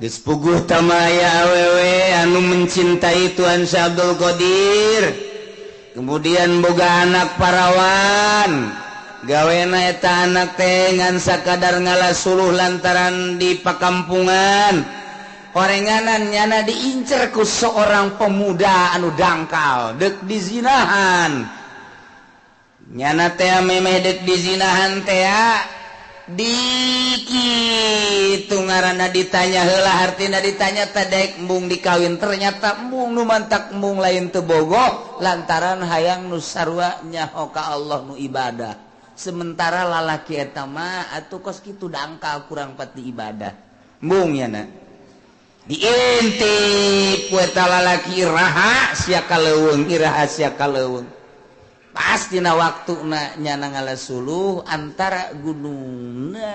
dispuguh tamaya awewe anu mencintai Tuan Syekh Abdul Qadir kemudian boga anak parawan gawena eta anak teh ngan sakadar ngalasuluh lantaran di pakampungan orenganan nyana diincer ku seorang pemuda anu dangkal dek dizinahan nyana teh memeh dek dizinahan teh dikitu ngaranna ditanya heula artina ditanya tadek embung dikawin ternyata embung nu mantak embung lain teu bogoh lantaran hayang nu sarua nyaho ka Allah nu ibadah sementara lalaki eta mah atuh kos kitu dangkal kurang pati ibadah embung nya diintip ku eta lalaki rahasia kaleuweung rahasia kaleuweung pastina waktuna nyana ngalasuluh antara gunungna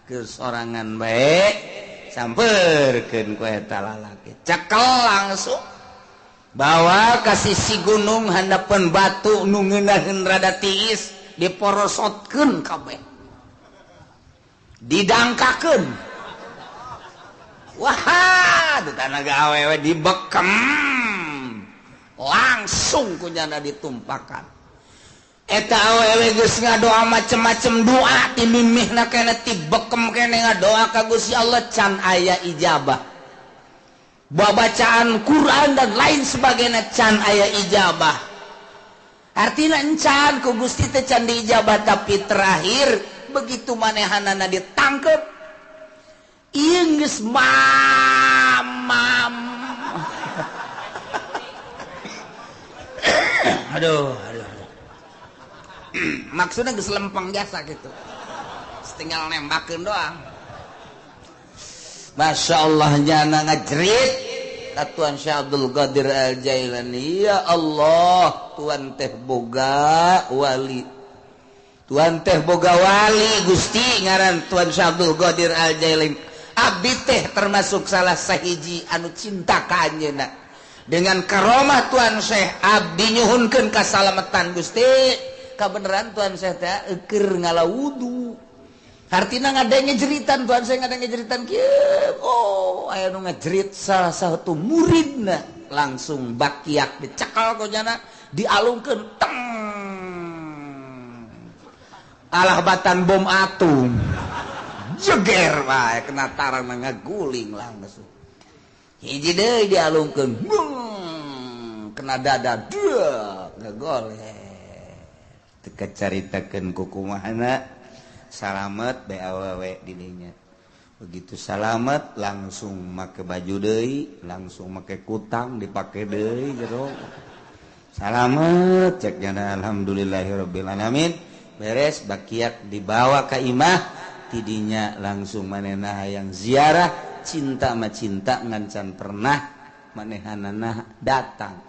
ke sorangan bae sampeurkeun ku eta lalaki cekel langsung bawa ka sisi gunung handapeun batu nu ngeunaheun rada tiis diporosotkeun kabeh didangkakeun wah tanaga awewe dibekem langsung kunyana ditumpakan eta awewe geus ngadoa macem-macem doa ti mimihna kene ti bekem kene ngadoa ka Gusti Allah can aya ijabah babacaan Quran dan lain sebagainya can aya ijabah artina encan ku Gusti teh can diijabah tapi terakhir begitu manehanana ditangkep ieu geus mamam aduh maksudnya geus lempeng jasa gitu tinggal nembakeun doang Masya Allah nyana ngajrit Tuan Syekh Abdul Qadir Al-Jailani ya Allah Tuan teh boga wali Tuan teh boga wali Gusti ngaran Tuan Syekh Abdul Qadir Al-Jailani abdi teh termasuk salah sahiji anu cinta ka anjeunna dengan karomah Tuan Syekh abdi nyuhunkeun kasalamatan Gusti kabeneran Tuan Syekh teh keur ngalawudu artina ngadenge jeritan Tuan Syekh ngadenge jeritan kieu oh aya nu ngajerit salah satu muridna langsung bakiak dicekal konyana dialungkeun teng alah batan bom atom jeger wae kena tarang ngaguling langsung hiji deui dialungkeun kena dada deuk ngagoleh teu kacaritakeun ku kumahana salamet bae awewe di dinya begitu salamet langsung make baju deui langsung make kutang dipake deui jero salamet cek jana alhamdulillahirabbil alamin beres bakiak dibawa ka imah tidinya langsung manehna hayang ziarah cinta mah cinta ngancan pernah manehanana datang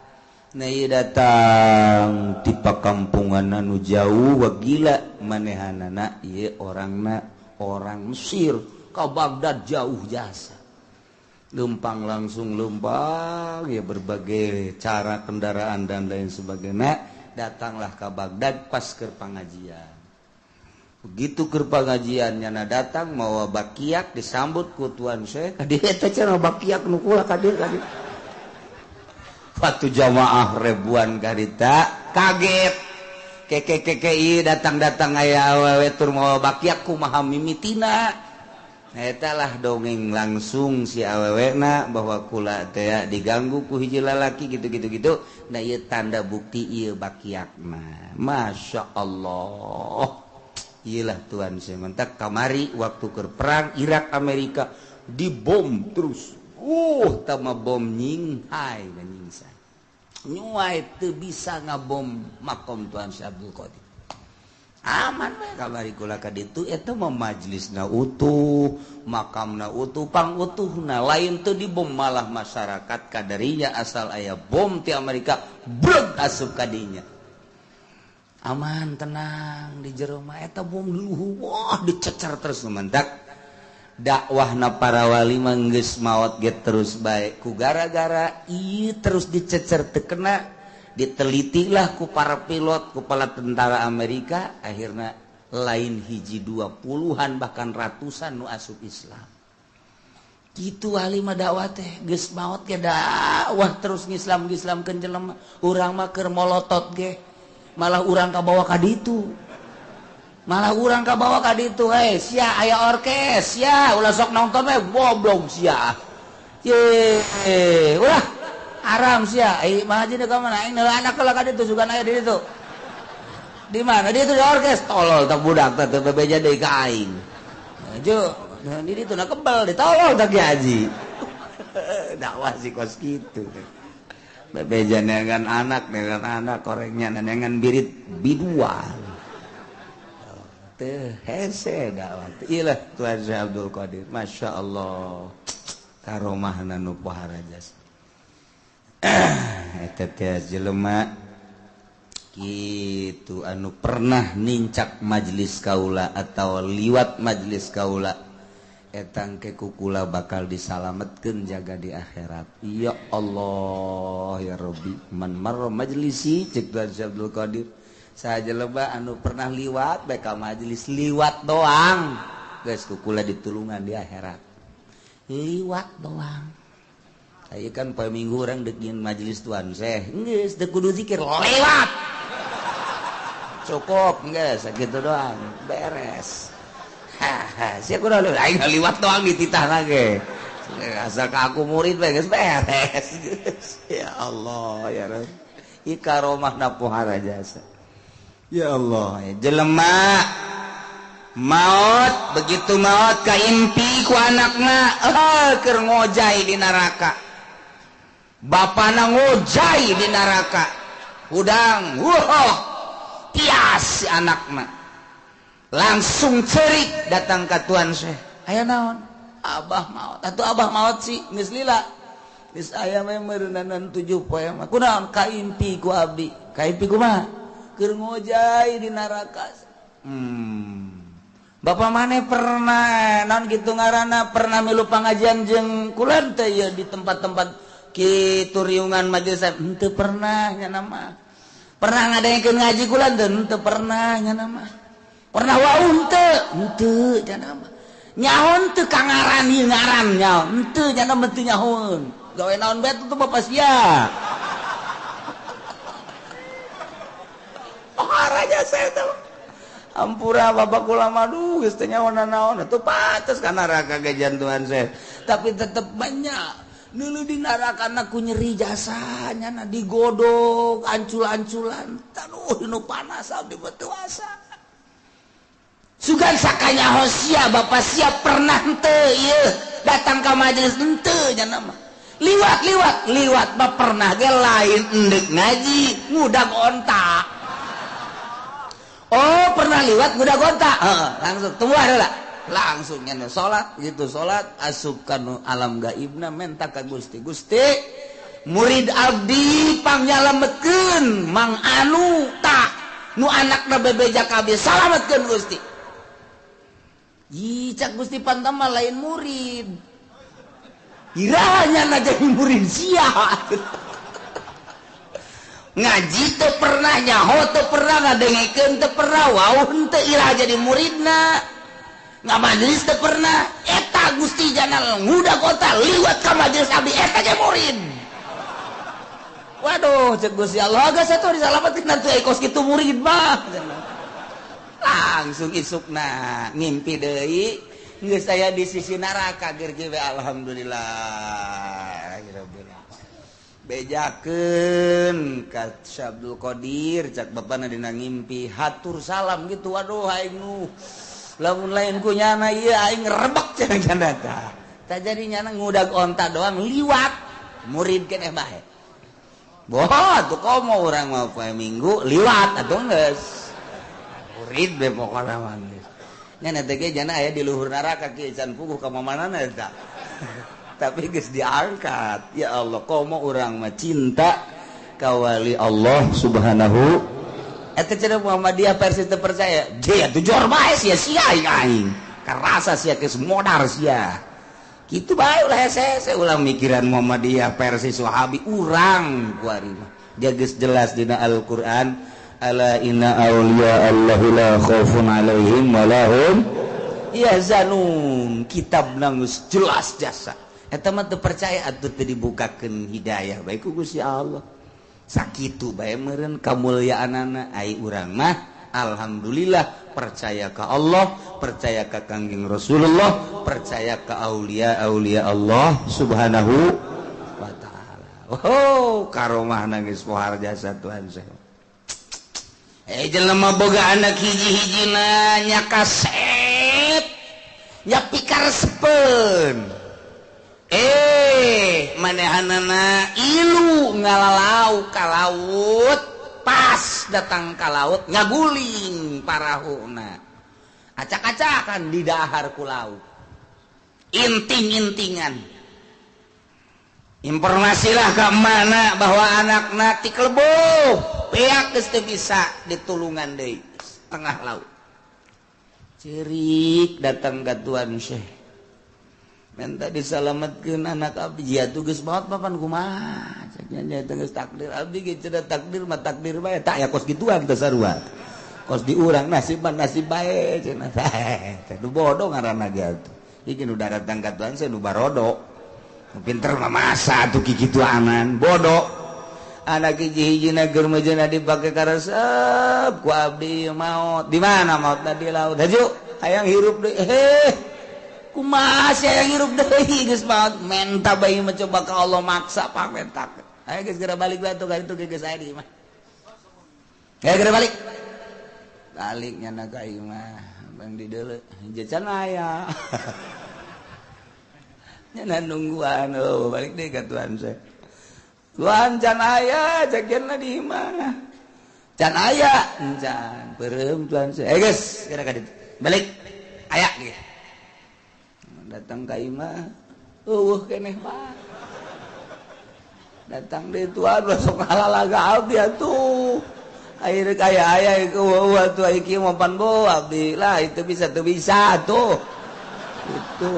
nah ieu datang di pakampungan anu jauh wa gila manehanana ieu orangna orang Mesir ka Baghdad jauh jasa lempang langsung lempang ya berbagai cara kendaraan dan lain sebagainya datanglah ke Baghdad pas keur pangajian begitu keur pangajian nyana datang mawa bakiak disambut ku Tuan Syekh kadieu eta cenah bakiak nu kula kadieu waktu jamaah ribuan garita kaget keke datang aya awewe tur mawa bakiak kumaha mimitina eta lah dongeng langsung si awewena bahwa kula teh diganggu ku hiji lalaki gitu nah ieu tanda bukti ieu bakiakna Masya Allah iyalah Tuan Syekh mentak kamari waktu keur perang Irak Amerika dibom terus tama bom nyinghai dan nyingsan nyuai teu bisa ngabom makom Tuan Syekh Abdul Qadir aman we kamari kula ka ditu eta mah majlisna utuh makamna utuh pangutuhna lain teu dibom malah masyarakat kadarinya asal aya bom ti Amerika breg asup ka dinya aman tenang di jero mah eta bom luhu wah dicecer terus mentak dakwahna para wali mah geus maot ge terus bae ku gara-gara ieu terus dicecer teu kena ditelitilah ku para pilot ku kepala tentara Amerika akhirna lain hiji 20-an bahkan ratusan nu asup Islam gitu ahli mah dakwah teh geus maot ge dakwah terus ngislam-ngislamkeun jelema urang mah keur molotot ge malah urang kabawa ka ditu sia aya orkes sia ulah sok nonton we goblok sia ye ulah haram sia mah aja ka mana aing anak heula ka ditu sugan aya di ditu di mana di ditu di orkes tolol tak budak teh bebeja deui ka aing jo di ditu na kebal ditolol tak haji dakwah si kos gitu bebeja dengan anak korengnya dengan birit biduan teh hese dakwah ilah Tuan Syekh Abdul Qadir Masya Allah karomahna nu pohara jas eta teh jelema kitu anu pernah nincak majelis kaula atau liwat majelis kaula etang ke kukula bakal disalametkeun jaga di akhirat ya Allah ya Rabbi man marra majlisi cek Tuan Syekh Abdul Qadir saja loba anu pernah liwat bae ka majelis liwat doang geus kukula ditulungan di akhirat liwat doang aya kan poe minggu urang deuk nyin majelis Tuan Syekh geus teu kudu zikir lewat cukup geus sakitu doang beres sia kudu aing liwat doang dititah ge asal ka aku murid we geus beres ya Allah ya Rabb ikaromahna pohara jasa ya Allah jelema maut begitu maut kaimpi ku anakna keur ngojai di neraka bapana ngojai di neraka udang tias si anakna langsung cerik datang ke Tuan Syekh aya naon abah maot atuh abah maot sih geus lila geus aya mah meureunanan 7 poe mah kunaon kaimpi ku abdi kaimpi kumaha keur ngojai di neraka Bapak maneh pernah naon kitu ngaranna pernah milu pangajian jeung kula teh ya di tempat-tempat kitu riungan majelis henteu pernah nya nama pernah ngadaengkeun ngaji kula teu pernah nya nama pernah wau henteu cenah mah nyaon teu kangaran ieu ngaran nyaon henteu cenah mah teu nyahoun gawe naon bae tuh Bapak sia paharanya saya tuh ampura Bapak kula mah duh geus teu nyaon naon atuh pantes ka neraka ge jantuan Syekh tapi tetep banyak neuleuh di narakana ku nyeri jasanya na digodog ancul-anculan taduh nu panas abdi teu asa sugan sakanya hosia Bapak siap pernah henteu ieu datang ke majelis henteu nya nama liwat mah pernah ge lain endek ngaji ngudag ontak oh pernah liwat ngudag ontak langsung tunggu adalah langsung nya salat gitu salat asup kana alam gaibna menta ka Gusti murid abdi pangyalametkeun mang anu tak nu anakna bebeja kabeh salametkeun Gusti cak Gusti Pantama lain murid iranya na jadi murid sia ngaji teu pernah nyaho teu pernah ngadengekeun teu pernah wau henteu irah jadi muridna ngamajelis teu pernah eta Gusti janal ngudag kota liwat ka majelis abdi eta ge murid waduh cek Gusti Allah geus atuh disalametkeun teu ekos kitu murid mah langsung isukna ngimpi deui geus aya di sisi neraka gerge we alhamdulillah bejakeun ka Syekh Abdul Qadir cak bapana dina ngimpi hatur salam gitu waduh aing nu lamun lain ku nyana ieu aing rebek cenah janda tah jadi nyana ngudag onta doang liwat murid keneh bae boh atuh komo urang mah poe minggu liwat atuh geus murid be pokona mah geus nya teh ge jana aya di luhur neraka kieu can puguh ka mamanana eta tapi geus diangkat ya Allah komo urang mah cinta ka wali Allah subhanahu eta cenah Muhammadiyah versi teu percaya je atuh jor bae sia aing karasa sia geus modar sia kitu bae ulah hese ulah mikiran Muhammadiyah versi Wahabi urang kuari mah dia geus jelas dina Al-Qur'an ala inna awliya Allahi la khaufun alaihim walahum yahzanun kitab nanggus jelas jasa eta mah teu percaya atuh teu dibukakeun hidayah bae ku Gusti Allah sakitu bae meureun kamulyaanana ai urang mah alhamdulillah percaya ka Allah percaya ka Kangjeng Rasulullah percaya ka aulia-aulia Allah subhanahu wa ta'ala. Oh karomahna geus pohar jasa Tuhan saya jelema boga anak hiji-hijina nya kasep nya pikarespeun manehanana ilu ngalalau ka laut pas datang ka laut ngaguling parahuna acak-acakan di dahar ku laut inting-intingan informasilah ke mana bahwa anakna ti keleboh peak geus teu bisa ditulungan deui tengah laut cerik datang ka Tuan Syekh minta disalametkeun anak abdi atuh geus maot papan kumaha nya geus takdir abdi ge cenah takdir mah takdir bae tak ya kos gituan teh sarua kos di urang nasib bae cenah teh nu bodoh ngaranna ge atuh iki nu datang ka Tuhan saya nu barodo pinter mah masa atuh kitu aman bodoh anak hiji-hijina keur mejeuna dipake karesep ku abdi maot di mana maotna di laut haju hayang hirup deui kumaha saya yang hirup deui geus maot menta bae mah coba ka Allah maksa pamentak ayo geus geura balik bae tuh ka ditu geus aya di mah ayo geura balik nya ka ieu mah bang di deuleu jecan aya nya nungguan balik deui ka Tuhan saya Tuhan can aya jagenna di mana can aya can beureum Tuhan saya geus geura ka ditu balik aya ge datang ka imah keneh mah datang deui Tuhan sok halalaga abdi atuh air kaya aya ieu atuh iki mah pan bo abdi lah itu bisa tuh itu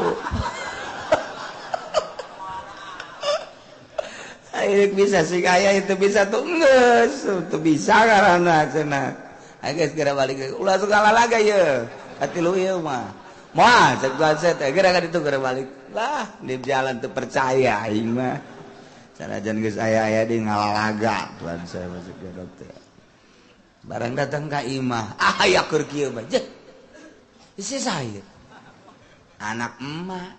air bisa sih kaya itu bisa tuh geus tuh bisa karana cenah aya geus geura balik ulah sok halalaga ieu katilu ieu mah moal cek Tuhan saya teh geura ka ditu geura balik lah di jalan teu percaya aing mah sanajan geus aya-aya di ngalalaga Tuhan saya masuk ke dokter barang datang ka imah aya keur kieu mah jeh isi saya anak emak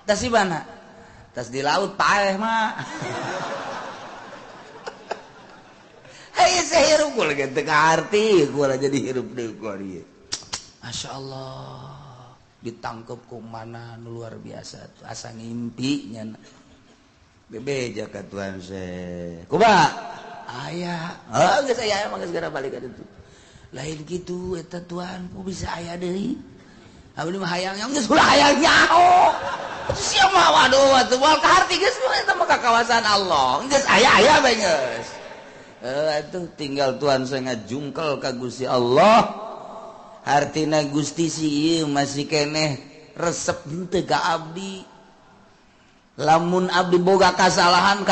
tas di mana tas di laut paeh mah hei saya hirup gua lagi teu ngarti gua jadi hirup deui ku dieu Masya Allah ditangkep ku mana luar biasa tuh asa ngimpi nya bebeja ka Tuhan saya kumaha aya geus aya mah geus geura balik ka ditu lain kitu eta Tuhan ku bisa aya deui abdi mah hayang nya geus ulah hayang nyaho sia mah waduh atuh moal ka harti geus eta mah ka kawasan Allah geus aya bae geus atuh tinggal Tuhan saya ngajungkel ka Gusti Allah artina Gusti si ieu masih keneh resep henteu ka abdi lamun abdi boga kasalahan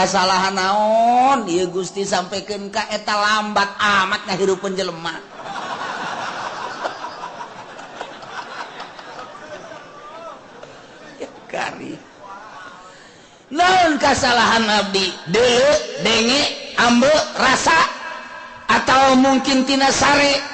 naon ieu Gusti sampekeun ka eta lambat amat ngahirupeun jelema ya kari naon kasalahan abdi deuleu denge ambe rasa atau mungkin tina sare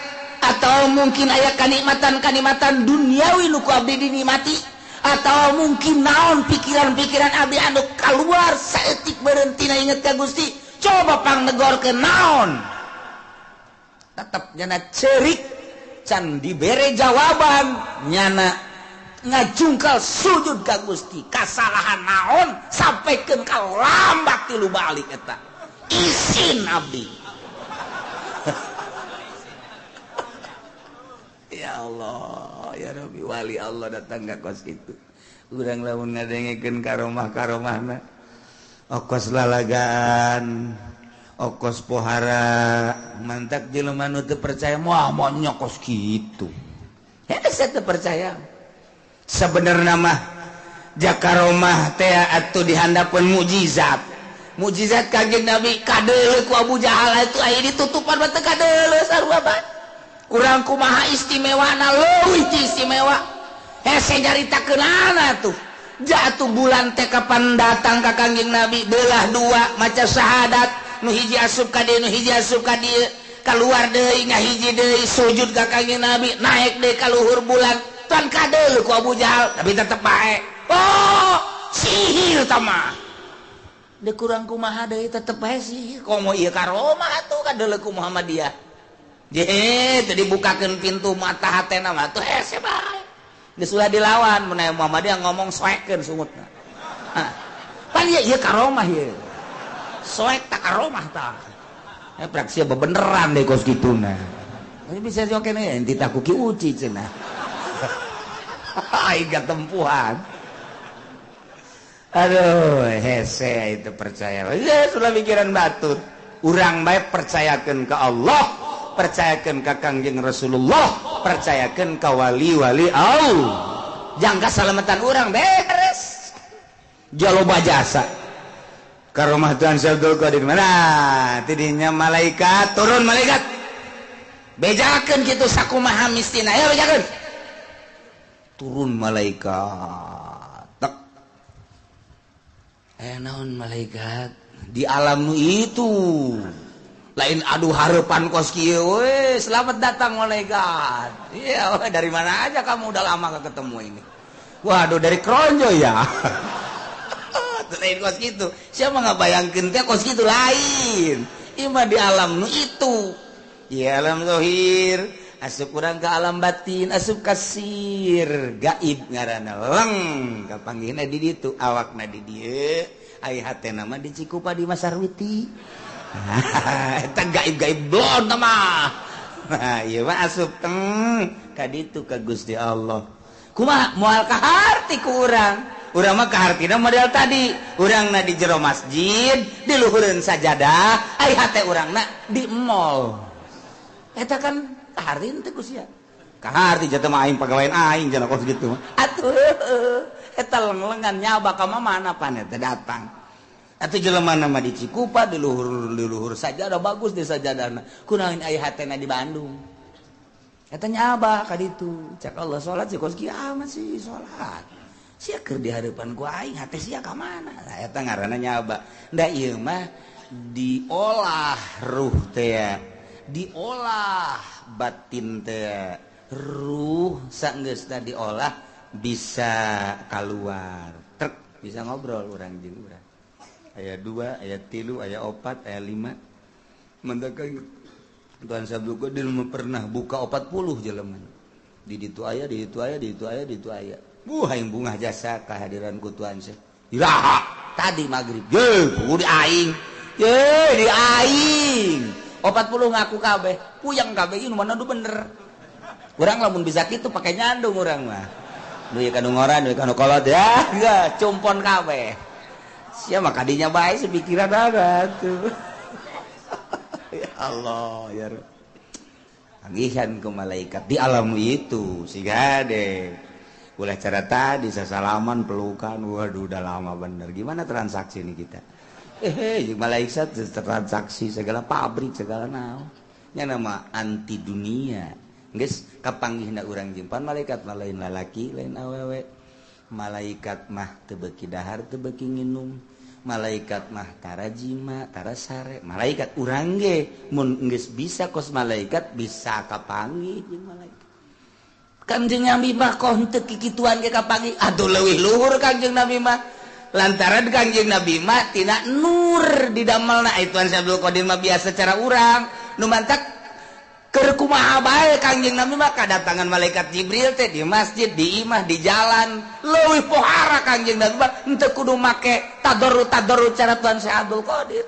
atau mungkin aya kanikmatan duniawi nu ku abdi dinikmati atau mungkin naon pikiran-pikiran abdi anu kaluar saeutik berhentina inget ka Gusti coba pangnegorkeun naon tetep nyana ceurik can dibere jawaban nyana ngajungkal sujud ka Gusti kasalahan naon sampaikeun ka lambat tilu balik eta izin abdi ya Allah ya Rabbi wali Allah datang ke kos itu urang lamun ngadengekeun karomah-karomahna okos lalagaan okos pohara mantak jelema nu teu percaya moal nyokos kitu hese teu percaya sebenarnya mah jakaromah teh atuh dihandapeun mukjizat Kangjeng Nabi kadeuleu ku Abu Jahal itu aya ditutupan mah teu kadeuleu sarua bae urang kumaha istimewana leuwih ti istimewa hese nyaritakeunana tuh jatuh bulan teh kapan datang ka Kangjeng Nabi belah dua maca syahadat nu hiji asup ka dieu nu hiji asup ka dieu keluar deui ngahiji deui sujud ka Kangjeng Nabi naik deui ka luhur bulan tuan kadeul ku Abu Jahal tapi tetep bae oh sihir tama de kurang kumaha deui tetep bae sihir komo ieu karomah atuh kadeul ku Muhammadiyah je tadi bukakeun pintu mata hatena mah tuh hese bae geus ulah dilawan mun aya Muhammadiyah ngomong soekeun sungutna pan ieu karomah ieu soek tak karomah tah praksi bebeneran deh kos kituna ini bisa joke nih enti tak kuki uci cenah ai gatempuhan aduh hese itu percaya ya sudah pikiran batut urang bae percayakeun ka Allah percayakan ke Kangjeng Rasulullah percayakan ke wali-wali Allah jangan keselamatan orang beres jaloba jasa ke rumah Tuhan Abdul Qadir mana tidinya malaikat turun malaikat bejakan gitu sakumaha mistina ya bejakan turun malaikat tek naon malaikat di alam nu itu lain aduh harapan kos kieu we selamat datang malaikat iya dari mana aja kamu udah lama gak ketemu ini waduh dari Kronjo ya lain kos gitu siapa nggak bayangkeun teh kos gitu lain ima di alam nu itu ya alam zahir asup urang ke alam batin asup kasir gaib ngaranna leng kapanggihna di ditu awakna di dieu ai hatena mah di Cikupa di Masarwiti eta gaib-gaib blon mah nah ieu mah asup ka ditu ka Gusti Allah kumaha moal kaharti ku urang mah kahartina model tadi urangna di jero masjid di luhureun sajadah ai hate urangna di mall eta kan kaharti teh Gusti ya kaharti jata mah aing pagawean aing cenah kos gitu mah atuh eta leng-lengan nyaba ka mana pan eta datang atau jelema nama di Cikupa di luhur saja ada bagus di sajadana kunaon aya hatena di Bandung eta nyaba ka ditu cak Allah salat sih kos kieu amat sih salat sia keur di hareupan ku aing hate sia ka mana nah eta ngaranna nyaba da ieu mah diolah ruh teh diolah batin teh ruh saenggeusna diolah bisa keluar trek bisa ngobrol urang jeung urang ayat 2, ayat 3, ayat 4, ayat 5 mendakan Tuhan Abdul Qadir pernah buka 40 jelema di ditu aya di ditu aya di ditu aya di ditu aya aing bungah jasa kehadiran ku Tuhan Syekh iraha tadi magrib ye di aing ye di aing 40 ngaku kabeh puyang kabeh ieu mana nu bener urang lamun bisa kitu pake nyandung urang mah nu ieu kanu ngoran nu kanu kolot ya enggak cumpon kabeh sia mah kadinya bae sepikiran ada tuh ya Allah ya agihan ke malaikat di alam itu si gade boleh cara tadi sasalaman pelukan waduh udah lama bener gimana transaksi ini kita malaikat transaksi segala pabrik segala naon nya nama anti dunia geus kapanggihna urang jempan malaikat mah lain lalaki lain awewe malaikat mah teu beuki dahar teu beuki nginum malaikat mah tara jima tara sare malaikat urang ge mun geus bisa kos malaikat bisa kapanggih jeung malaikat Kanjeng Nabi mah kok henteu kikituan ge kapanggih atuh leuwih luhur Kanjeng Nabi mah lantaran Kanjeng Nabi mah tina nur didamelna Tuan Abdul Qadir mah biasa cara urang nu mantak keur kumaha bae Kanjeng Nabi mah kadatangan malaikat Jibril teh di masjid di imah di jalan leuwih pohara Kanjeng Nabi mah henteu kudu make tadarrut cara Tuan Abdul Qadir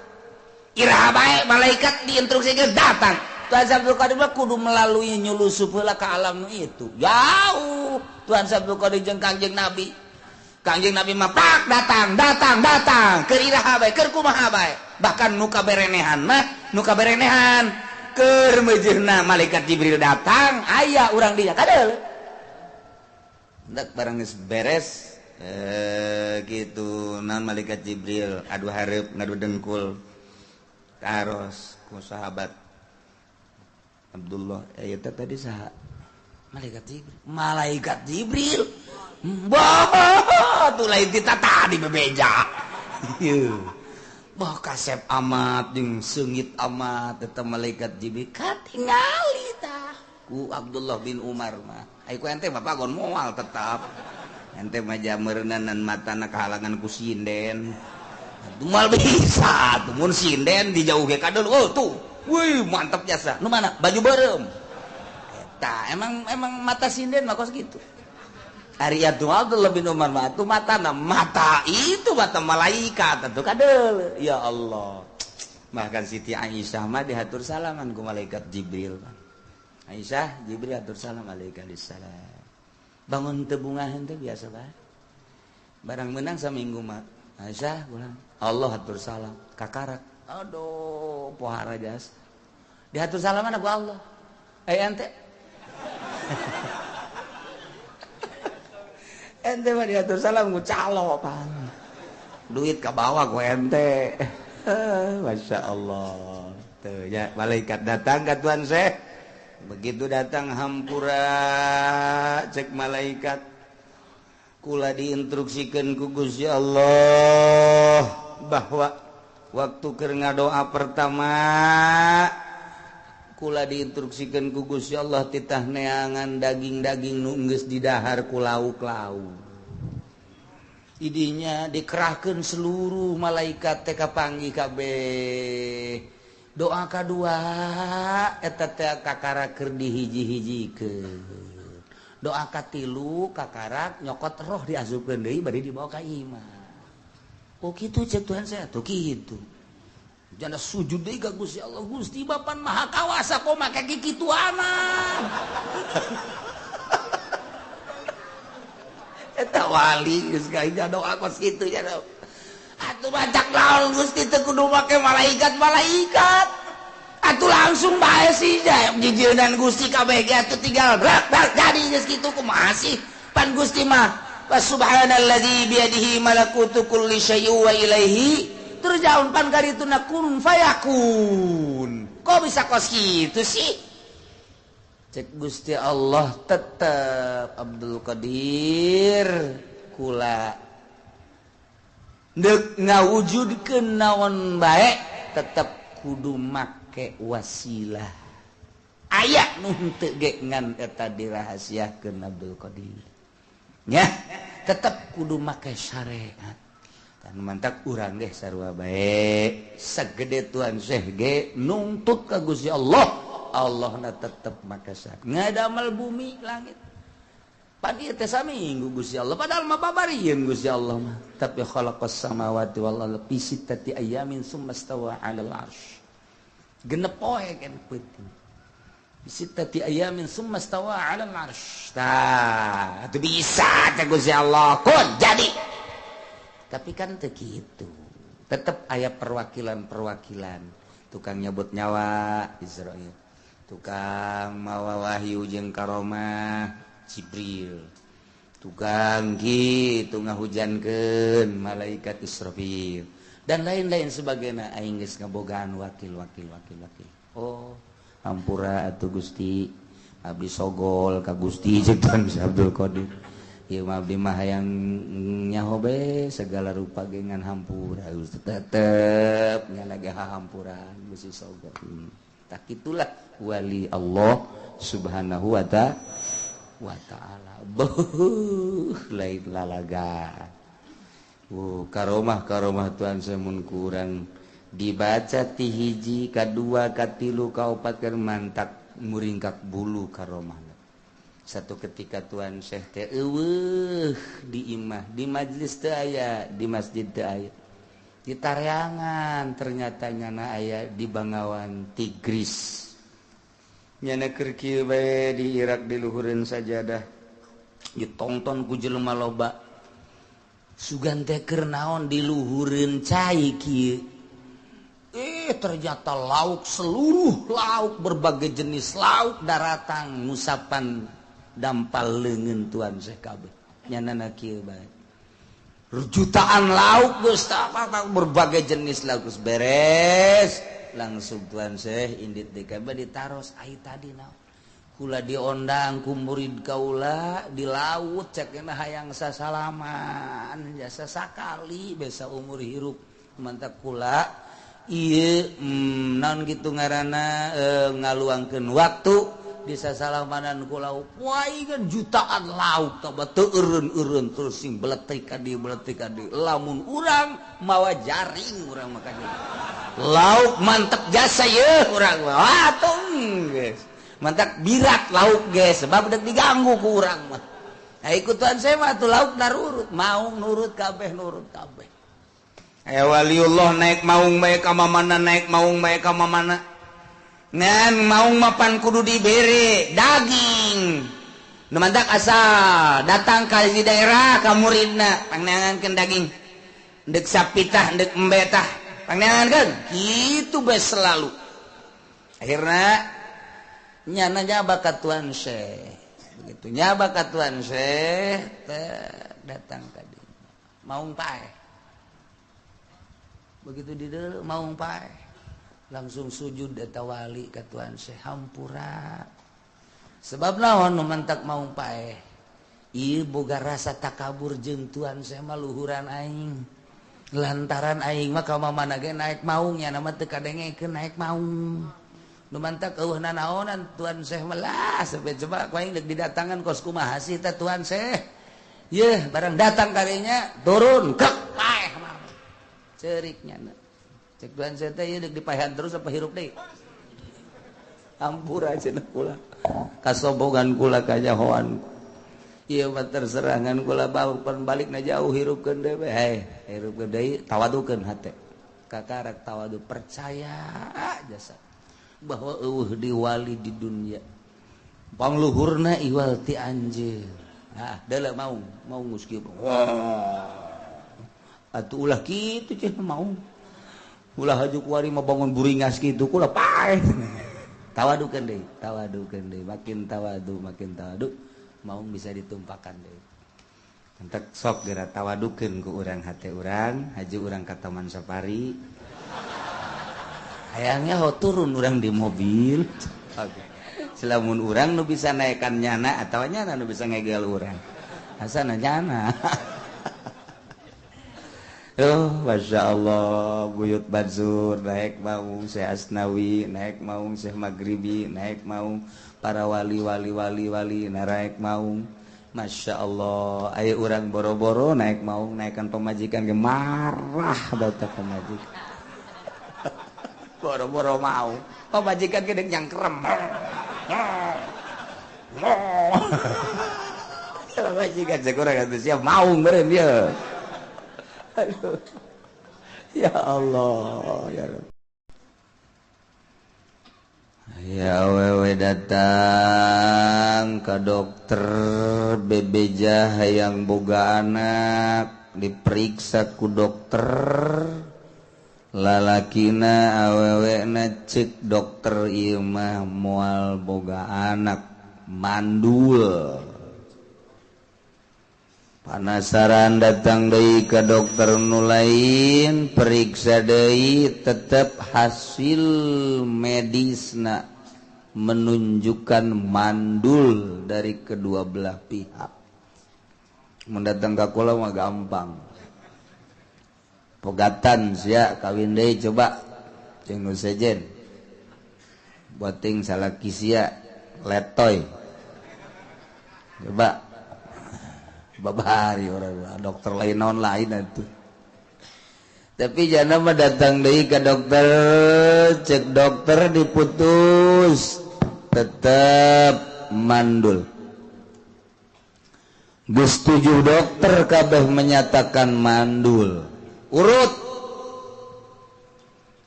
iraha bae malaikat diinstruksikeun datang Tuan Abdul Qadir mah kudu melalui nyulusup heula ka alam itu jauh Tuan Abdul Qadir jeung Kanjeng Nabi mah pak datang keur iraha bae keur kumaha bae bahkan nu kaberenehan keur meujeuhna malaikat Jibril datang aya urang dia kadeul hendak barang geus beres gitu naon malaikat Jibril adu hareup ngadu dengkul karos ku sahabat Abdullah aya tadi saha malaikat Jibril bah tuh lain ditata di bebeja. Bah kasep amat jeung seungit amat eta malaikat Jibril katingali tah ku Abdullah bin Umar mah. Ai ku ente bapak gon moal tetap. Ente mah jameureunan matana kahalangan ku sinden. Dumal bisa tuh mun sinden dijauh ge kadul. Oh tuh. Wih mantap jasa. Nu mana? Baju beureum. Eta emang mata sinden mah kos gitu. Ari Abdullah bin Umar mah atuh matana mata itu mata malaikat atuh kadel. Ya Allah. Bahkan Siti Aisyah mah dihatur salaman ku malaikat Jibril. Aisyah, Jibril atur salam alaikalissalam. Bangun teu bungaheun teh biasa bae. Barang menang saminggu mah. Aisyah ulang. Allah atur salam kakarak. Aduh, pohara jas. Dihatur salaman ku Allah. Ente ente mah diatur salam ku calo pan duit ka bawah ku ente. Masya Allah tuh ya malaikat datang ka Tuan Syekh begitu datang hampura cek malaikat kula diinstruksikeun ku Gusti Allah bahwa waktu keur ngadoa pertama kula diinstruksikan ku Gusti Allah titah neangan daging-daging nu geus didahar ku lauk-lauk. Idinya dikerahkeun seluruh malaikat teh kapanggih kabeh. Doa kadua eta teh kakara keur dihiji-hijikeun. Doa katilu kakarak nyokot roh diasupkeun deui bari dibawa ka imam. Oh kitu cek Tuhan saya tuh kitu. Jana sujud deui ka Gusti Allah. Gusti Bapan Maha Kawasa kok make kikituanan. Eta wali geus gaingna doa kos kitu nya. Atuh bacak laon Gusti teu kudu make malaikat. Atuh langsung bae sih jijeunan Gusti kabeh ge atuh tinggal brak jadi geus kitu kumaha sih pan Gusti mah. Subhanalladzi biyadihi malakutu kulli syai'in wa ilaihi terjauh pan karituna kun fayakun. Kok bisa kos gitu sih? Cek Gusti Allah tetep Abdul Qadir kula deuk ngawujudkeun naon bae tetep kudu make wasilah. Aya nu henteu ge ngan eta dirahasiakeun Abdul Qadir. Nya tetep kudu make syariat. Mantap urang deh sarua bae sagede Tuan Syekh ge nuntut ka Gusti Allah Allahna tetep makasa ngadamal bumi langit pan ieu teh saminggu Gusti Allah padahal mah babarieun Gusti Allah mah tapi khalaqas samawati wal ardi fi sittati ayamin tsumma stawa 'alal 'arsy genep poe kan peuting fi sittati ayamin tsumma stawa 'alal 'arsy tah atuh bisa teh Gusti Allah kun jadi. Tapi kan teu kitu. Tetep aya perwakilan-perwakilan. Tukang nyebut nyawa Israil. Tukang mawa wahyu jeung karomah Jibril. Tukang kitu ngahujankeun malaikat Israfil. Dan lain-lain sebagainya aing geus ngabogaan wakil. Oh, hampura atuh Gusti. Abdi sogol ka Gusti jeung Tuan Abdul Qadir. Ieu mah abdi mah hayang nyahobe segala rupa gengan hampura tetep nyana ge hahampuran Gusti Sogo. Tak itulah wali Allah Subhanahu wa ta'ala. Lain lalaga. Karomah Tuhan semun kurang dibaca ti hiji kadua katilu kaopat keur mantak muringkak bulu karomah. Satu ketika Tuan Syekh teh eueuh di imah, di majlis teu aya, di masjid teu aya. Di Taryangan ternyata nyana aya di Bangawan Tigris. Nyana keur kieu bae di Irak di luhureun sajadah. Ditonton ku jelema loba. Sugan teh keur naon di luhureun cai kieu. Ternyata lauk seluruh lauk berbagai jenis lauk daratang musapan dampal leungeun Tuan Syekh kabeh nyanana kieu bae jutaan lauk geus berbagai jenis lauk geus beres langsung Tuan Syekh indit deui kabeh ditaros ai tadi naon kula diondang ku murid kaula di laut cekna hayang sasalaman jasa sakali besa umur hirup mantap kula ieu naon kitu ngaranna ngaluangkeun waktu di sasalamanan ku lauk waingan jutaan lauk tambah teu eureun-eureun terus sing beletik ka dieu lamun urang mawa jaring urang mah ka dieu lauk mantep jasa yeuh urang mah watung geus mantap birat lauk geus sebab deuk diganggu ku urang mah ikutan saya mah tuh lauk narurut maung nurut kabeh waliullah naik maung bae ka mamana naik maung bae ka mamana ngan maung mapan kudu dibere daging nu mantak asal datang ka di daerah ka muridna pangneangankeun daging deuk sapitah deuk embe tah pangneangankeun kitu bae selalu akhirna nyana nyaba ka tuan syekh begitu nyaba ka tuan syekh datang ka dieu maung paeh begitu di dieu maung paeh langsung sujud eta wali ka tuan syekh hampura sebab naon nu mantak maung paeh ieu boga rasa takabur jeung tuan syekh mah luhuran aing lantaran aing mah ka mamana ge naek maung nya nama teu kadengekeun naek maung nu mantak eueuhna naonan tuan syekh mah lah sampai coba ku aing deuk didatangan kos kumaha sih teh tuan syekh yeuh barang datang kadinya turun kek paeh mah ceurik nyana cek tuan syekh teh ieu deuk dipaehan terus apa hirup deui hampura cenah kula kasombongan kula kajahoan ieu mah terserangan kula barupan balikna jauh hirupkeun deui we hirupkeun deui tawadukeun hate kakarak tawadu percaya jasa bahwa eueuh di wali di dunia pangluhurna iwal ti anjeun deuleu maung geus kieu atuh ulah kitu cenah maung ulah hajuk wari mah bangun buringas kitu kula paeh tawadukeun deui makin tawadu maung bisa ditumpakan deui entek sok geura tawadukeun ku urang hate urang haji urang ka Taman Safari hayangnya turun urang di mobil selamun urang nu bisa naekan nyana atawa nyana nu bisa ngegel urang asana nyana Masya Allah buyut Badzur naik maung Syekh Asnawi naik maung Syekh Maghribi naik maung para wali naik maung Masya Allah aya urang boro-boro naik maung naikkan pemajikan ge marah bata pemajikan boro-boro mau pemajikan ge deuk nyangkrem pemajikan sakurang atuh siap maung beureun dia aduh ya Allah ya Rabb ya awewe datang ka dokter bebeja hayang boga anak diperiksa ku dokter lalakina awewena cek dokter ieu mah moal boga anak mandul panasaran datang deui ka dokter nu lain periksa deui tetep hasil medisna menunjukkan mandul dari kedua belah pihak mendatang ka kula mah gampang pogatan sia kawin deui coba jeung nu sejen boting salaki sia letoy coba babari orang dokter lain naon lain atuh tapi jana mah datang deui ka dokter cek dokter diputus tetep mandul geus 7 dokter kabeh menyatakan mandul urut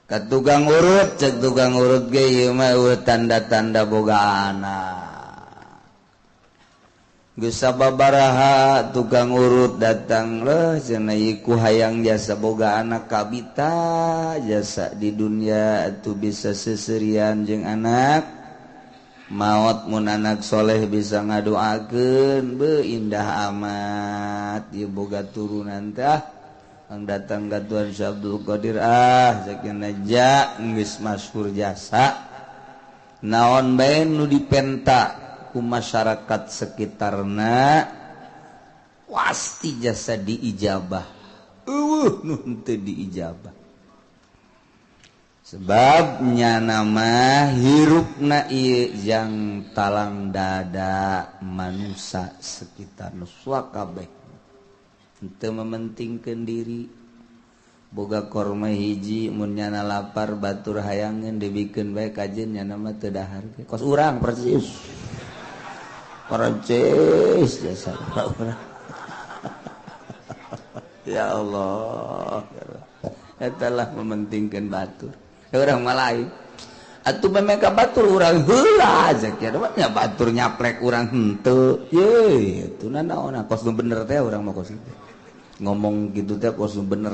ka tukang urut cek tukang urut ge ieu mah tanda-tanda boga anak geus sababaraha tukang urut datang leuh cenah iku hayang jasa boga anak kabita jasa di dunia atuh bisa seserian jeung anak maot mun anak soleh bisa ngadoakeun beuh indah amat ieu boga turunan teh ang datang ka Tuan Syekh Abdul Qadir sakieu ja geus masyhur jasa naon bae nu dipenta ku masyarakat sekitarna pasti jasa diijabah nun teu diijabah sebabnya nama hirupna ieu jang talang dada manusia sekitar nuswa kabeh henteu mementingkeun diri boga korma hiji mun nyana lapar batur hayangeun dibikeun bae kajen nyana mah teu dahar kos urang persis jasa urang ya Allah eta lah mementingkeun batur urang mah lain atuh memeka batur urang heula aja kieu nya batur nyaplek urang henteu ye atuh naon kos nu bener teh urang mah kos ngomong gitu teh kos nu bener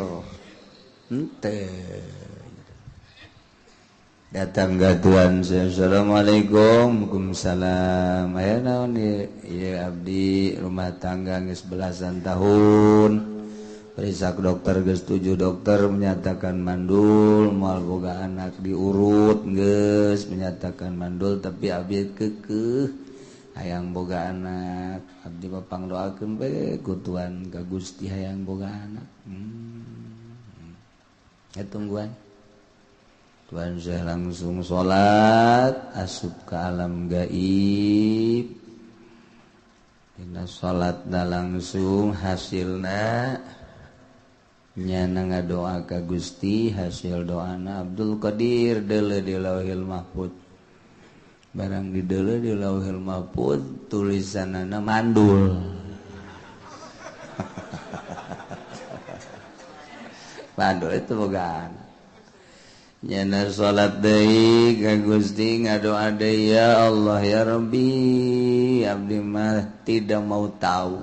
ente datang ke Tuhan assalamualaikum waalaikumsalam aya naon ieu abdi rumah tangga geus belasan tahun periksa ke dokter geus 7 dokter menyatakan mandul moal boga anak diurut geus menyatakan mandul tapi abdi keukeuh hayang boga anak abdi mapangdoakeun bae ku Tuhan ka Gusti hayang boga anak tungguan Tuhan saya langsung sholat asup ke alam gaib dina sholatna langsung hasilna nyana ngadoa ka Gusti hasil doana Abdul Qadir deuleu di Lauhil Mahfuz barang di deuleu di Lauhil Mahfuz tulisanana mandul mandul itu bogaan nyana salat deui ka Gusti ngadoa deui ya Allah ya Rabbi abdi mah tidak mau tahu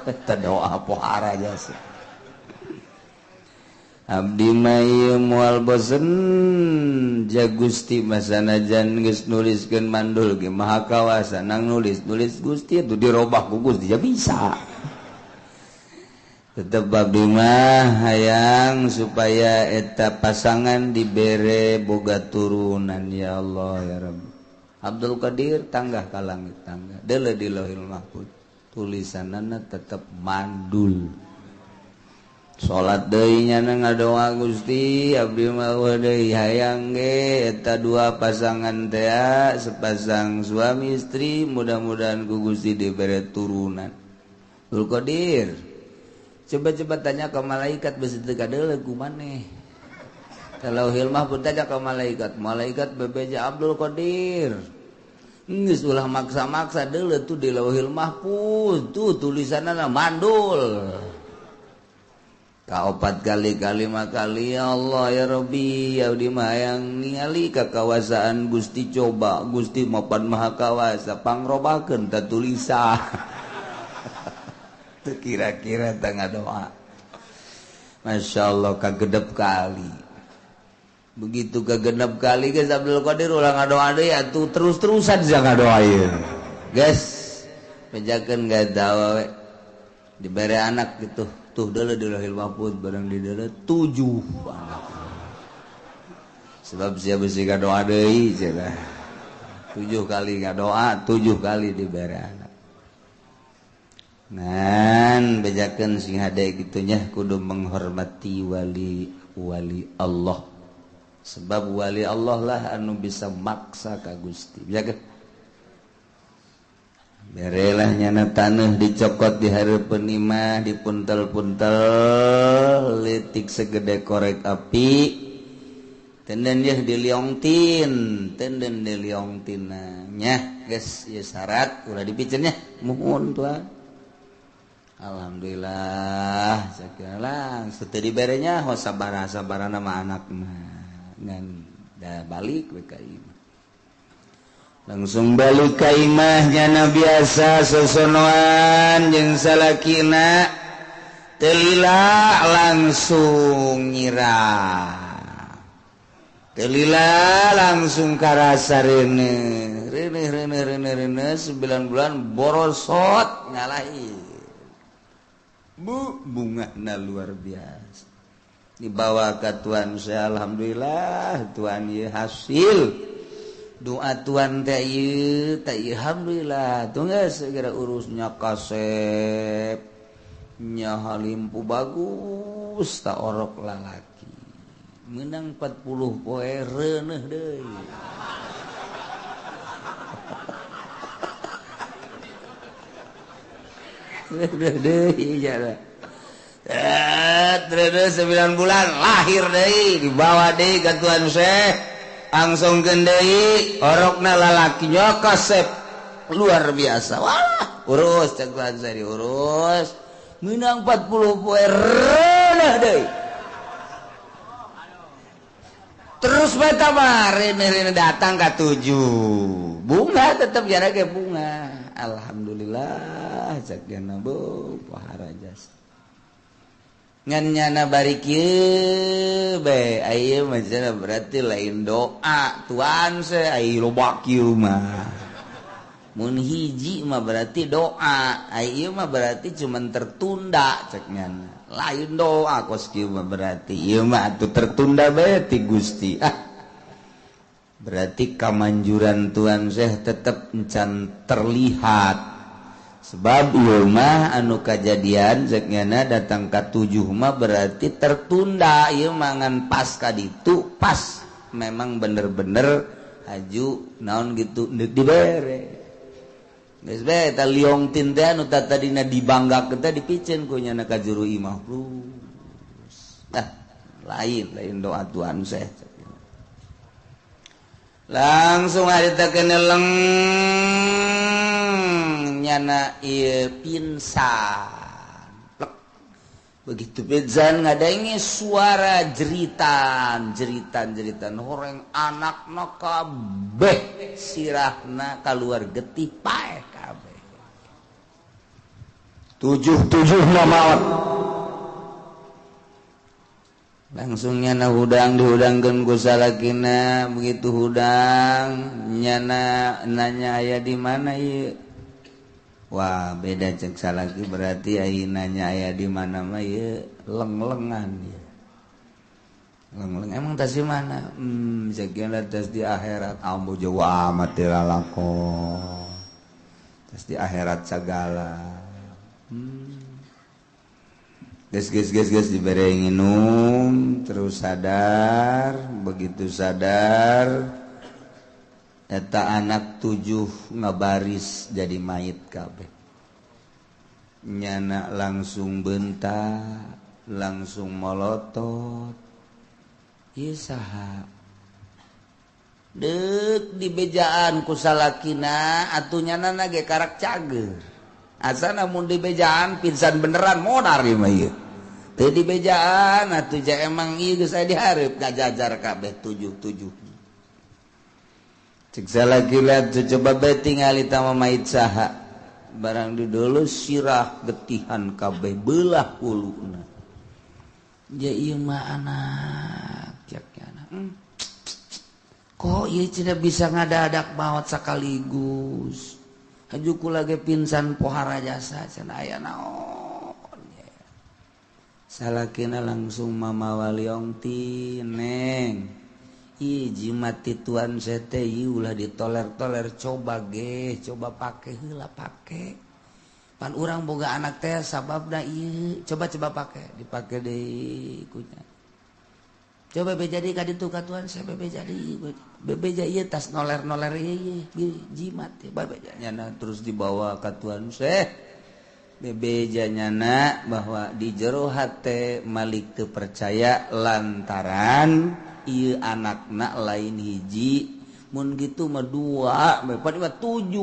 eta doa pohara jasa abdi mah ieu moal bosen ja Gusti mah sanajan geus nuliskeun mandul ge maha kawasa nang nulis Gusti atuh dirobah ku Gusti ya bisa tetep abdi mah hayang supaya eta pasangan dibere boga turunan ya Allah ya Rabbi Abdul Qadir tanggah ka langit tangga deuleu di Lauhil Mahfuz tulisanana tetep mandul salat deui nyana ngadoa Gusti abdi mah deui hayang ge eta dua pasangan teh sepasang suami istri mudah-mudahan ku Gusti dibere turunan Abdul Qadir coba tanya ke malaikat besi teu kadeuleu ku maneh Lauhil Mahfuz tanya ke malaikat bebeja Abdul Qadir geus ulah maksa-maksa deuleu tuh di Lauhil Mahfuz tuh tulisanana mandul kaopat kali 5 kali ya Allah ya Rabbi abdi mah hayang ningali kakawasaan Gusti coba Gusti mapan maha kawasa pangrobakeun ta tulisan kira-kira tengah doa Masya Allah kagedep kali begitu kagedep kali guys Abdul Qadir ulah ngadoa deui atuh terus-terusan sia ngadoa ieu guys pejakeun gadawa we dibere anak gitu tuh deuleu di Lauhil Mahfuz barang di deuleu 7 anak sebab sia bisi ngadoa deui cenah 7 kali ngadoa 7 kali dibere anak ngan bejakeun sing hade gitunya kudu menghormati wali Allah sebab wali Allah lah anu bisa maksa ka Gusti bejakeun berelah nyana taneuh dicokot di hareupeun imah dipuntel-puntel leutik segede korek api tenden dia diliongtin tenden diliongtina nya geus ieu syarat ulah dipicennya muhun tuan alhamdulillah sakira langsung teu diberenya hos sabaraha nama anak mah ngan da balik we ka imah langsung balik ka imah nyana biasa sosonoan jeung salakina teu lila langsung nyirah teu lila langsung karasa reuneuh 9 bulan borosot ngalahin bungana luar biasa dibawa ke Tuhan saya alhamdulillah Tuhan ieu hasil doa tuan teh ieu alhamdulillah geus segera urusnya kasep nya halimpu bagus tak orok lalaki menang 40 poe reuneuh deui terus 9 bulan lahir deui dibawa deui ka tuan Syekh langsungkeun deui orokna lalakinya kasep luar biasa wah urus cek tuan Syekh diurus menang 40 poe reuneuh deui terus beta mah rene datang ka 7 bunga tetep jana ge bunga alhamdulillah cakna bu pahara jas ngan nyana bari kieu be aya mah berarti lain doa tuan se ai loba kieu mah mun hiji mah berarti doa ai mah berarti cuman tertunda cek nyana lain doa kos kieu mah berarti ieu mah atuh tertunda bae ti Gusti berarti kamanjuran tuan Syekh tetep encan terlihat sebab ieu mah anu kajadian zeknyana datang ka 7 mah berarti tertunda ieu mah ngan pas ka ditu pas memang bener-bener haju naon gitu deuk dibere geus bae eta liong tin teh anu tadina dibanggakeun teh dipicen ku nyana ka juru imah plus lain doa tuan Syekh langsung haritakeun leng nyana ieu pinsan begitu pizan ngadaenge suara jeritan horeng anakna kabeh sirahna kaluar getih paeh kabeh 7 maot langsung nyana hudang dihudangkeun ku salakina begitu hudang nyana nanya aya di mana ieu wah beda cek salaki berarti ai nanya aya di mana mah ieu leng-lengan ieu leng-leng emang tas di mana cek tas di akhirat ambu jawa amat lalakon tas di akhirat sagala Ges diberi nginum terus sadar begitu sadar eta anak 7 ngabaris jadi mayit kabeh nyana langsung bentak langsung molotot ieu saha deuk dibejaan ku salakina atuh nyana ge karak cager asana mun dibejaan pinsan beneran modar ieu mah ieu teu dibejaan atuh ja emang ieu geus aya di hareup ngajajar kabeh 7 cek salaki lihat coba bae tingali tama mayit saha barang di dulu sirah getihan kabeh beulah kuluna ja ieu mah anak jakna kok ieu cenah bisa ngadadak maot sakaligus haju kula ge pinsan pohara jasa cenah aya naon salakina langsung mamawa liong ti neng jimat ti tuan sete ieu ulah ditoler-toler coba pake heula pake pan urang boga anak teh sababna ieu coba pake dipake deui kunya coba be jadi ka ditu ka tuan saya be jadi bebeja ieu tas noler-noler ieu jimat bebeja nyana terus dibawa ka tuan Syekh bebeja nyana bahwa di jero hate malik teu percaya lantaran ieu anakna lain hiji mun kitu mah 2 bepad mah 7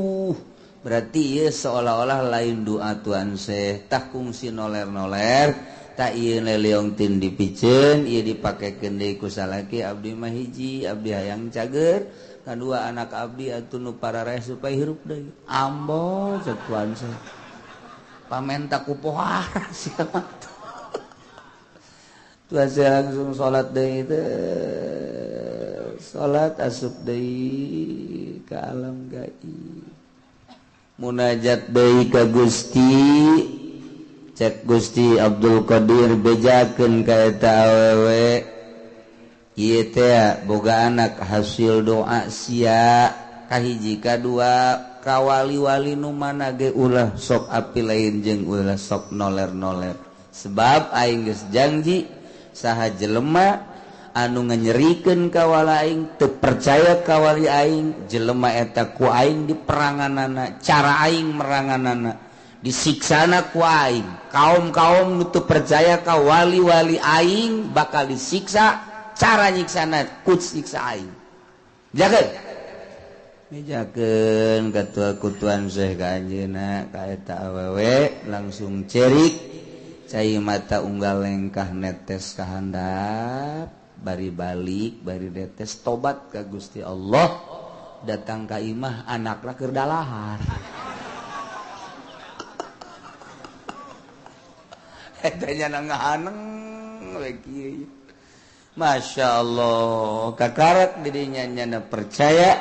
berarti ieu seolah-olah lain doa tuan Syekh tah kungsi noler-noler tak ieu leleong tin dipiceun ieu dipakekeun deui ku salaki abdi mah hiji abdi hayang cager kadua anak abdi atuh nu parareh supaya hirup deui ambo cek tuan Syekh pamenta ku pohara siapa tuan Syekh langsung salat deui teh salat asup deui ka alam gaib munajat deui ka Gusti cek Gusti Abdul Qadir bejakeun ka eta awewe ieu teh boga anak hasil doa sia kahiji kadua kawali-wali nu mana ge ulah sok api lain jeung ulah sok noler-noler sebab aing geus janji saha jelema anu nganyerikeun kawala aing teu percaya kawali aing jelema eta ku aing di peranganana cara aing meranganana disiksana ku aing kaum-kaum nu teu percaya ka wali-wali aing bakal disiksa cara nyiksana ku siksa aing jageun mejakeun katua-kutuan Syekh ka anjeunna ka eta awewe langsung cerik cai mata unggal lengkah netes ka handap bari balik bari netes tobat ka Gusti Allah datang ka imah anakna keur dalahar eta nya ngahaneng we kieu Masya Allah kakarak dirinya nyana percaya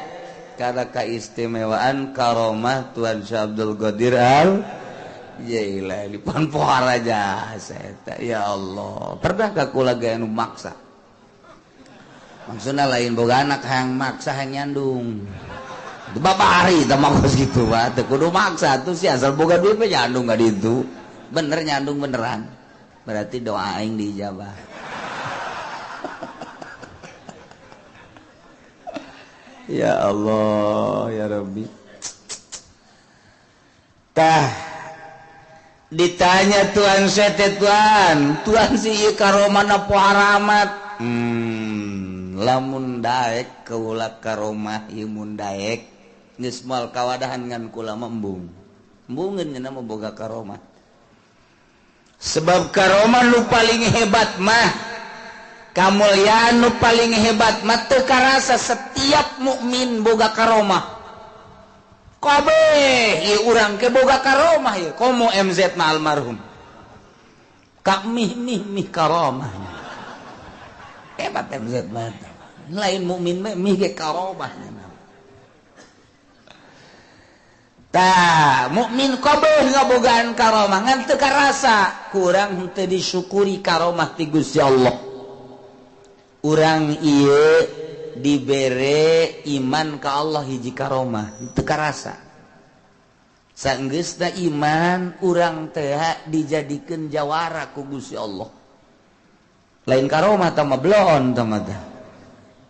karena keistimewaan karomah Tuan Syekh Abdul Qadir Al Jailah di pohar aja saya ya Allah pernah gak kula gaya anu maksa maksudnya lain boga anak yang maksa yang nyandung itu bapak hari itu maksud gitu pak kudu maksa tuh sih asal boga duit nyandung gak itu bener nyandung beneran berarti doa aing diijabah ya Allah ya Rabbi tah ditanya Tuan sete Tuan si ieu karomana pohara amat lamun daek kaula karomah ieu mun daek geus moal kawadahan ngan kula embung embungeun nya mah boga karomah sebab karomah nu paling hebat mah kamulyaan nu paling hebat mah teu karasa setiap mukmin boga karomah kabeh ieu urang ke boga karomah ieu komo MZ mah almarhum kak mih karomah hebat MZ mah lain mukmin mah mih ge karomah tah mukmin kabeh ngabogaan karomah ngan teu karasa kurang teu disyukuri karomah ti Gusti Allah urang ieu dibere iman ka Allah hiji karomah teu karasa saenggeusna iman urang teh dijadikeun jawara ku Gusti Allah lain karomah tah mah belon tah mah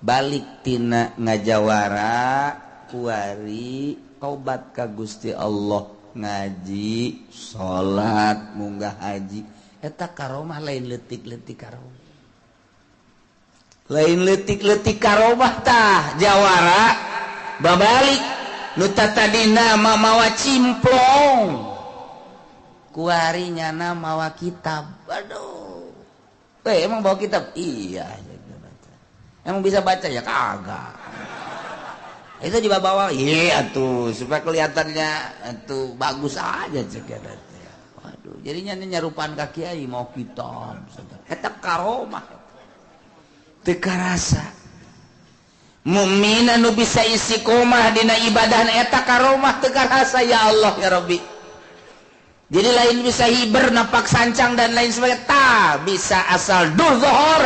balik tina ngajawara kuari tobat ka Gusti Allah ngaji salat munggah haji eta karomah lain leutik-leutik karomah lain letik-letik karomah tah jawara babalik nu tadina mawa cimplong kuari nyana mawa kitab aduh emang bawa kitab iya emang bisa baca ya kagak itu dibawa iya atuh supaya kelihatannya atuh bagus aja cek waduh jadinya nyarupan ka kiai mau kitab eta karomah teu karasa mukmin anu bisa istiqomah dina ibadah eta karomah teu karasa ya Allah ya Rabbi jadi lain bisa hiber napak sancang dan lain sebagainya tah bisa asal dur zuhur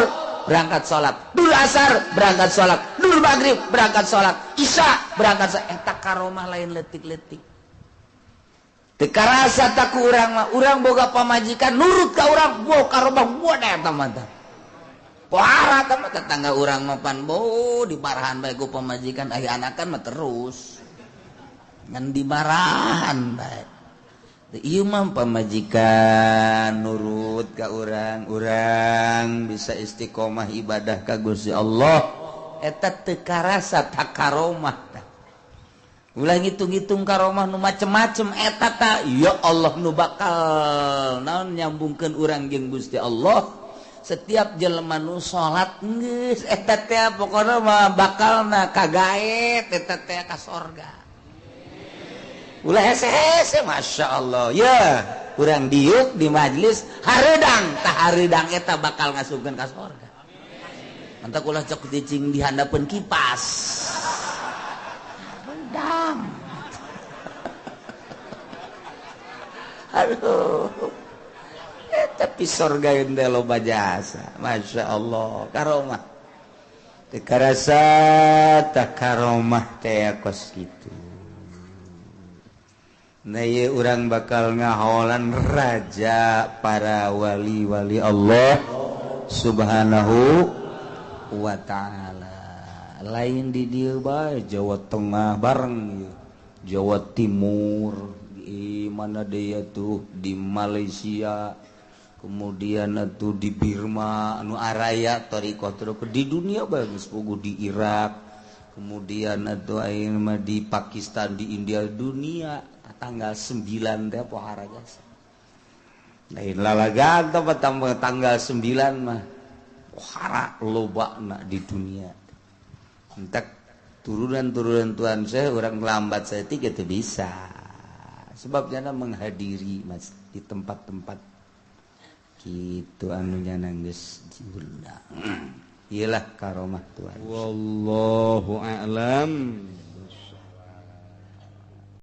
berangkat salat dur asar berangkat salat dur maghrib berangkat salat isya berangkat salat eta karomah lain leutik-leutik teu karasa tak ku urang mah urang boga pamajikan nurut ka urang boga karomah boga eta mah pohara mah tetangga urang mapan bo dibarahan bae ku pamajikan aya anakan mah terus ngan dibarahan bae ieu mah pamajikan nurut ka urang bisa istiqomah ibadah ka Gusti Allah eta teu karasa tak karomah tah ulah ngitung-ngitung karomah nu macem-macem eta tah ya Allah nu bakal naon nyambungkeun urang jeung Gusti Allah setiap jelema nu salat geus eta teh pokona mah bakalna kagaet eta teh ka sorga ulah hese-hese masyaallah ya urang diuk di majelis hareudang tah hareudang eta bakal ngasupkeun ka sorga mantak ulah cok dicing di handapeun kipas hareudang aduh tapi sorga ente loba jasa Masya Allah karomah karasa tak karomah teh kos gitu. Nah ye urang bakal ngaholan raja para wali-wali Allah subhanahu wa ta'ala. Lain di dieu bae Jawa Tengah bareng Jawa Timur di mana dia tuh di Malaysia kemudian atuh di Burma anu araya thariqah di dunia bagus pugu di Irak kemudian atuh ayeuna mah di Pakistan di India dunia tanggal 9 teh pohara gas lain lalagan tanggal 9 mah pohara lobana di dunia entek turunan Tuhan saya orang lambat saya itu bisa sebabnya menghadiri mas di tempat-tempat gitu anunya nangis diundang iyalah karomah Tuhan wallahu a'lam.